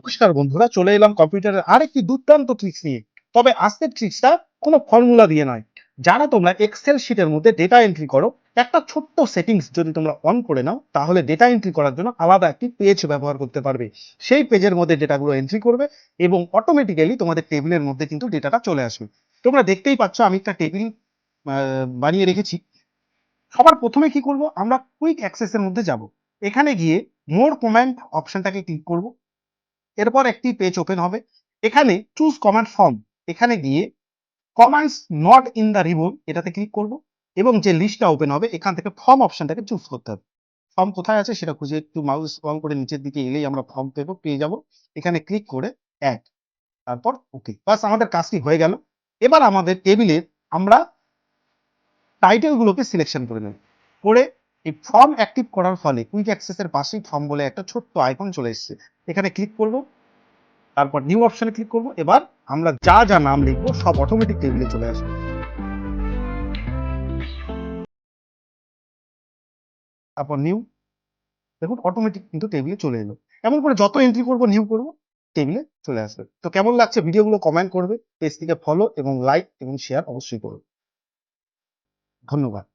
নমস্কার বন্ধুরা, চলে এলাম কম্পিউটারের আরেকটি দুর্দান্ত ট্রিক্স নিয়ে। তবে আজকের ট্রিক্সটা কোনো ফর্মুলা দিয়ে নয়। যারা তোমরা এক্সেল শিটের মধ্যে ডেটা এন্ট্রি করো, একটা ছোট্ট সেটিংস যদি তোমরা অন করে নাও, তাহলে ডেটা এন্ট্রি করার জন্য আলাদা একটি পেজ ব্যবহার করতে পারবে। সেই পেজের মধ্যে ডেটাগুলো এন্ট্রি করবে এবং অটোমেটিক্যালি তোমাদের টেবিলের মধ্যে কিন্তু ডেটাটা চলে আসবে। তোমরা দেখতেই পাচ্ছ আমি একটা টেবিল বানিয়ে রেখেছি। সবার প্রথমে কি করব, আমরা কুইক অ্যাক্সেসের মধ্যে যাব। এখানে গিয়ে মোর কমান্ড অপশনটাকে ক্লিক করব। এরপর একটি পেজ ওপেন হবে। এখানে চুজ কমান্ড ফর্ম, এখানে গিয়ে commands not in the ribbon এটাতে ক্লিক করব এবং যে লিস্টটা ওপেন হবে এখান থেকে ফর্ম অপশনটাকে চুজ করতে হবে। ফর্ম কোথায় আছে সেটা খুঁজে একটু মাউস স্ক্রল করে নিচের দিকে এলেই আমরা ফর্ম পেয়ে যাব। এখানে ক্লিক করে অ্যাড, তারপর ওকে, বাস আমাদের কাজটি হয়ে গেল। এবার আমাদের টেবিলের আমরা টাইটেলগুলোকে সিলেকশন করে নেব। করে এই ফর্ম অ্যাক্টিভ করার ফলে কুইক অ্যাক্সেসের পাশেই ফর্ম বলে একটা ছোট্ট আইকন চলে এসেছে। এখানে ক্লিক করব, তারপর নিউ অপশনে ক্লিক করব। এবার আমরা যা যা নাম লিখবো সব অটোমেটিক টেবিলে চলে আসবে। তারপর নিউ, দেখুন অটোমেটিক কিন্তু টেবিলে চলে এলো। এমন করে যত এন্ট্রি করব নিউ করব, টেবিলে চলে আসবে। তো কেমন লাগছে ভিডিওগুলো কমেন্ট করবে, পেজটিকে ফলো এবং লাইক এবং শেয়ার অবশ্যই করবে। ধন্যবাদ।